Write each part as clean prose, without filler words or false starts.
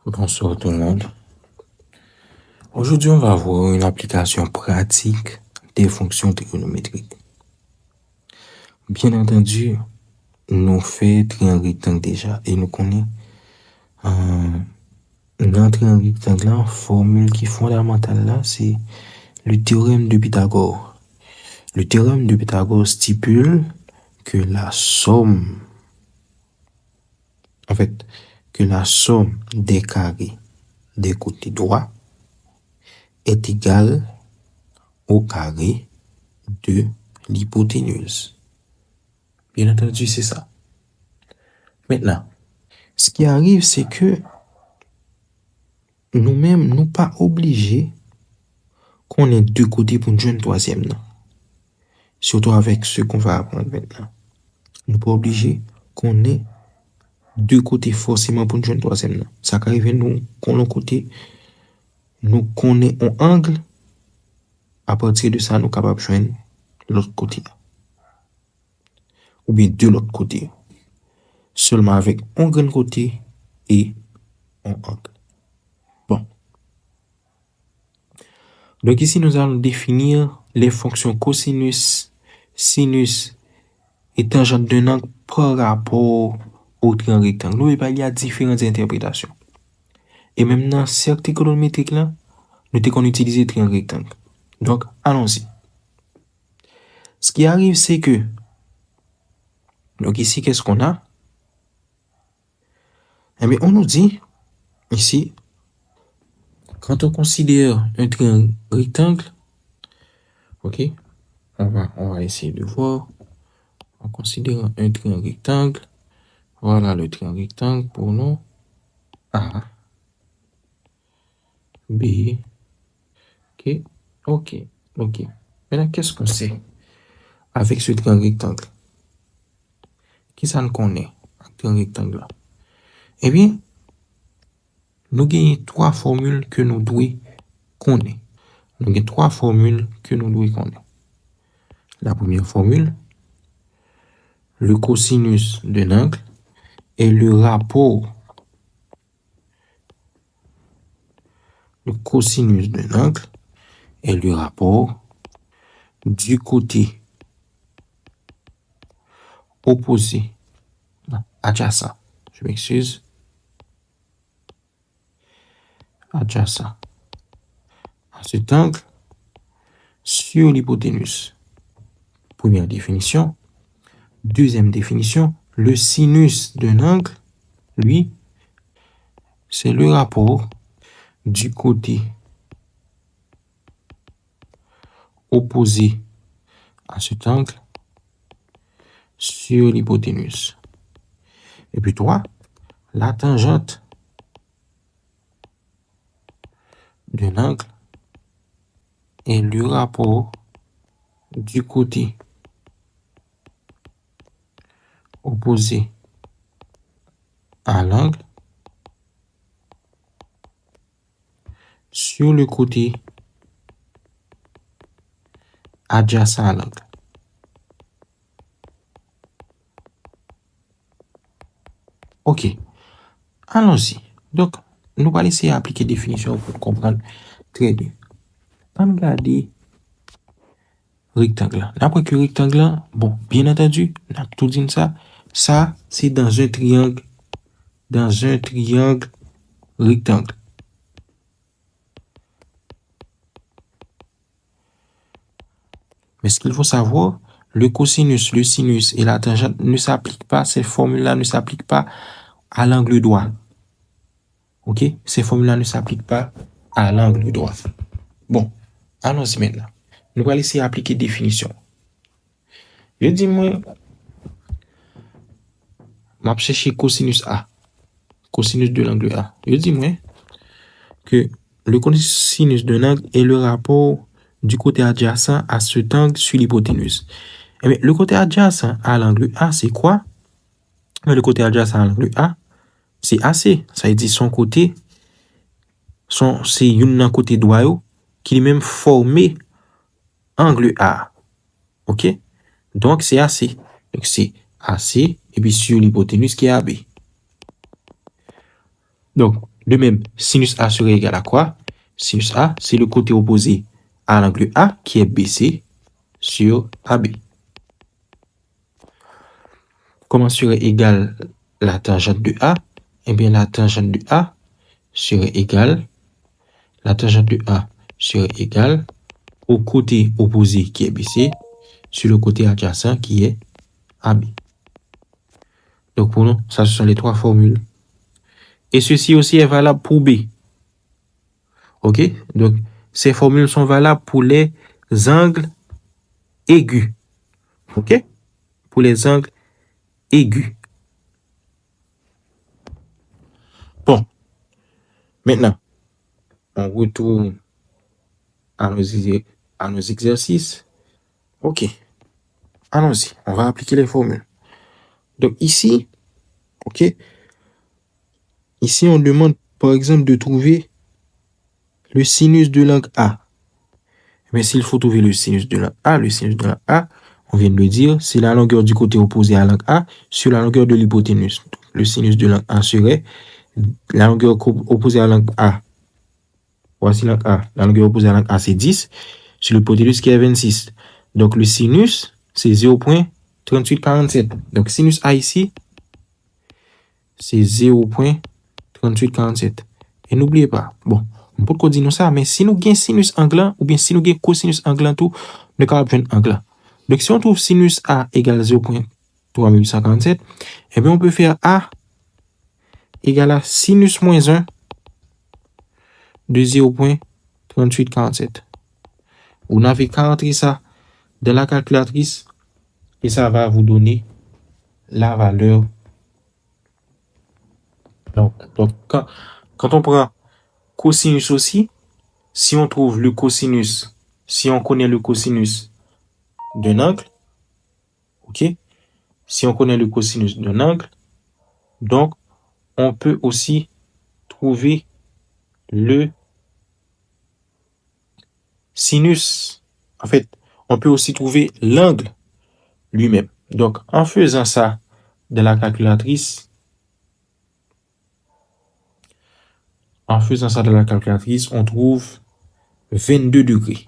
Bonsoir tout le monde. Aujourd'hui, on va voir une application pratique des fonctions trigonométriques. Bien entendu, nous faisons triangle rectangle déjà et nous connaissons dans triangle rectangle, la formule qui est fondamentale là, c'est le théorème de Pythagore. Le théorème de Pythagore stipule que la somme, des carrés des côtés droits est égale au carré de l'hypoténuse. Bien entendu, c'est ça. Maintenant, ce qui arrive, c'est que nous-mêmes, nous pas obligés qu'on ait deux côtés pour nous joindre troisième. Non. Surtout avec ce qu'on va apprendre maintenant. Nous pas obligés qu'on ait deux côtés forcément pour nous joindre troisième. Non. Ça arrive, nous, qu'on ait côté, nous connaissons un angle. À partir de ça, nous sommes capables de joindre l'autre côté. Ou bien de l'autre côté. Seulement avec un grand côté et un angle. Bon. Donc ici, nous allons définir les fonctions cosinus, sinus et tangente d'un angle par rapport au triangle rectangle. Nous, il y a différentes interprétations. Et même dans cercle trigonométrique là, nous avons utilisé le triangle rectangle. Donc, allons-y. Ce qui arrive, c'est que, donc ici, qu'est-ce qu'on a? Eh bien, on nous dit, ici, quand on considère un triangle rectangle, ok, on va essayer de voir. En considérant un triangle rectangle, voilà le triangle rectangle pour nous. A, B, ok. Maintenant, qu'est-ce qu'on sait avec ce triangle rectangle? Qui ça nous connaît, un triangle rectangle là? Eh bien, nous avons trois formules que nous devons connaître. Nous avons trois formules que nous devons connaître. La première formule, le cosinus d'un angle et le rapport. Le cosinus d'un angle et le rapport du côté opposé, adjacent, je m'excuse, adjacent à cet angle sur l'hypoténuse. Première définition. Deuxième définition, le sinus d'un angle, lui, c'est le rapport du côté opposé à cet angle sur l'hypoténuse. Et puis 3, la tangente d'un angle est le rapport du côté opposé à l'angle sur le côté adjacent à l'angle. Ok, allons-y. Donc, nous allons essayer d'appliquer définition pour comprendre très bien. On va regarder rectangle. Après que rectangle, bon, bien entendu, on a tout dit ça. Ça, c'est dans un triangle rectangle. Mais ce qu'il faut savoir, le cosinus, le sinus et la tangente ne s'appliquent pas, ces formules-là ne s'appliquent pas à l'angle droit. Ok? Ces formules-là ne s'appliquent pas à l'angle droit. Bon, allons-y maintenant. Nous allons essayer d'appliquer définition. Je dis moi, je vais chercher cosinus A, cosinus de l'angle A. Je dis moi que le cosinus d'un angle est le rapport du côté adjacent à cet angle sur l'hypoténuse. Eh bien, le côté adjacent à l'angle A, c'est quoi? Le côté adjacent à l'angle A, c'est AC. Ça veut dire son côté, c'est un côté droit qui même formé angle A. Ok? Donc, c'est AC. Donc, c'est AC et puis sur l'hypoténuse qui est AB. Donc, De même, sinus A serait égal à quoi? Sinus A, c'est le côté opposé à l'angle A qui est BC sur AB. Comment serait égale la tangente de A? Eh bien, la tangente de A serait égale au côté opposé qui est BC sur le côté adjacent qui est AB. Donc, pour nous, ça, ce sont les trois formules. Et ceci aussi est valable pour B. OK? Donc, ces formules sont valables pour les angles aigus. OK? Pour les angles aigus. Bon. Maintenant, on retourne à nos exercices. OK. Allons-y. On va appliquer les formules. Donc, ici, OK? Ici, on demande, par exemple, de trouver le sinus de l'angle A. Mais s'il faut trouver le sinus de l'angle A, on vient de le dire, c'est la longueur du côté opposé à l'angle A sur la longueur de l'hypoténuse. Le sinus de l'angle A serait la longueur opposée à l'angle A. Voici l'angle A. La longueur opposée à l'angle A, c'est 10 sur l'hypoténuse qui est 26. Donc, le sinus, c'est 0,3847. Donc, sinus A ici, c'est 0,3847. Et n'oubliez pas, bon, on peut dire ça, mais si nous avons sinus anglant, ou bien si nous avons cosinus anglant tout, nous avons un anglant. Donc, si on trouve sinus A égale 0,3847, eh bien, on peut faire A égale à sinus moins 1 de 0,3847. Vous n'avez qu'à entrer ça dans la calculatrice et ça va vous donner la valeur. Donc quand on prend cosinus aussi, si on trouve le cosinus, si on connaît le cosinus d'un angle, OK? Si on connaît le cosinus d'un angle, donc on peut aussi trouver le sinus. En fait, on peut aussi trouver l'angle lui-même. Donc, en faisant ça de la calculatrice, on trouve 22 degrés.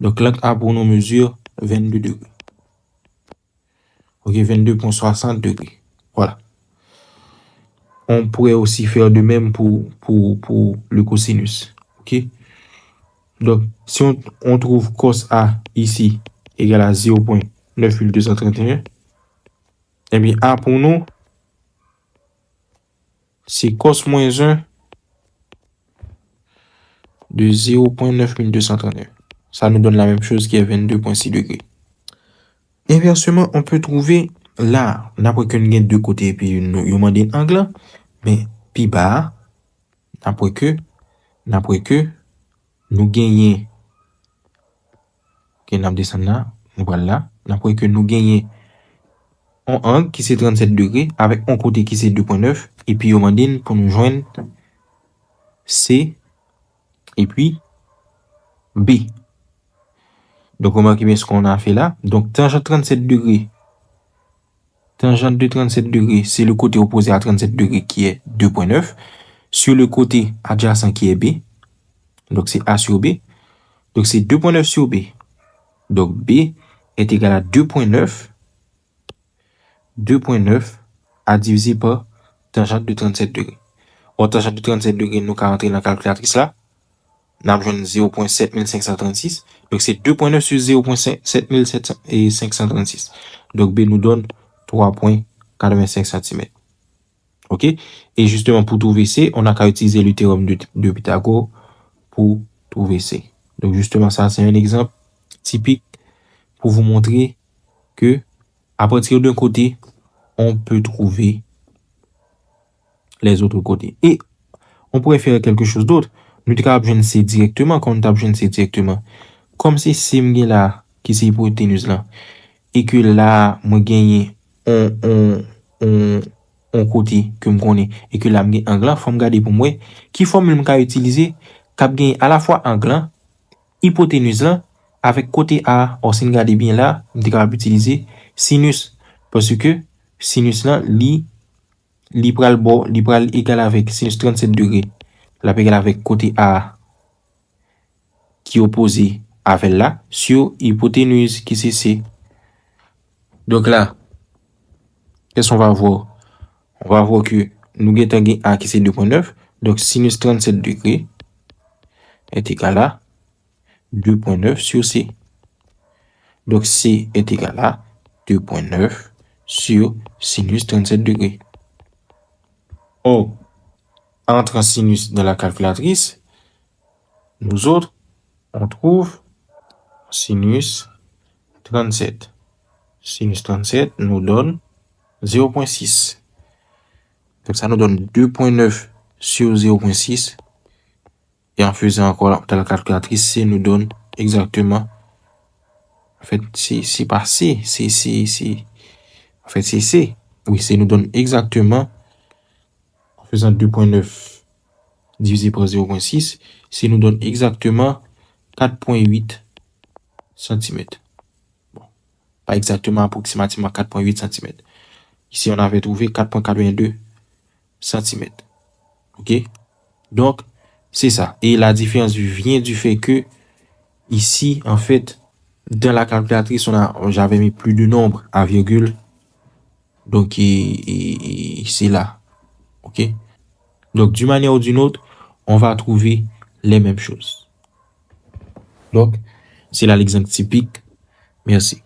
Donc, l'angle A pour nos mesures, 22 degrés. OK, 22,60 degrés. Voilà. On pourrait aussi faire de même pour le cosinus. OK? Donc, si on trouve cos A ici égale à 0,9231, eh bien, A pour nous, c'est cos moins 1 de 0,9231. Ça nous donne la même chose qui est 22,6 degrés. Inversement, on peut trouver là, n'après que nous avons deux côtés, puis nous avons un angle, mais puis bas, n'après que nous gagnons, que nous descendons là, voilà, n'après que nous gagnons un angle qui c'est 37 degrés, avec un côté qui c'est 2,9, et puis nous demandons pour nous joindre C, et puis B. Donc, remarquez bien ce qu'on a fait là. Donc, tangente 37 degrés. Tangente de 37 degrés, c'est le côté opposé à 37 degrés qui est 2,9. Sur le côté adjacent qui est B. Donc, c'est A sur B. Donc, c'est 2,9 sur B. Donc, B est égal à 2,9. 2,9 à diviser par tangente de 37 degrés. Or, tangente de 37 degrés, nous allons rentrer dans la calculatrice là. Nous avons 0,7536. Donc, c'est 2,9 sur 0,7536. Donc, B nous donne 3,85 cm. OK? Et justement, pour trouver C, on n'a qu'à utiliser le théorème de Pythagore pour trouver C. Donc, justement, ça, c'est un exemple typique pour vous montrer que à partir d'un côté, on peut trouver les autres côtés. Et on pourrait faire quelque chose d'autre. Nous avons C directement, quand nous avons C directement. Comme c'est C là, qui c'est hypoténuse là, et que là, moi gagne un côté que me connais, et que là, me gagne angle, faut me garder pour moi, qui formule me utiliser, cap gagne à la fois angle, hypoténuse là, avec côté A, or si vous regardez bien là, vous devez utiliser sinus, parce que sinus là, li pral égal avec sinus 37 degrés. La égal avec côté A qui est opposé avec là sur hypoténuse qui c'est C. Donc là, qu'est-ce qu'on va voir? On va voir que nous avons A qui c'est 2.9. Donc sinus 37 degrés est égal à 2.9 sur C. Donc C est égal à 2.9 sur sinus 37 degrés. Or, entre sinus dans la calculatrice, nous autres, on trouve sinus 37. Sinus 37 nous donne 0.6. Donc ça nous donne 2.9 sur 0.6. Et en faisant encore dans la calculatrice, C nous donne exactement. En fait, c'est pas C, c'est. En fait, c'est C. Oui, C nous donne exactement. En faisant 2.9 divisé par 0.6, C nous donne exactement 4.8 cm. Bon, pas exactement, approximativement 4.8 cm. Ici, on avait trouvé 4.82 cm. OK? Donc, c'est ça. Et la différence vient du fait que, ici, en fait, dans la calculatrice, j'avais mis plus de nombres à virgule. Donc, c'est là. OK? Donc, d'une manière ou d'une autre, on va trouver les mêmes choses. Donc, c'est là l'exemple typique. Merci.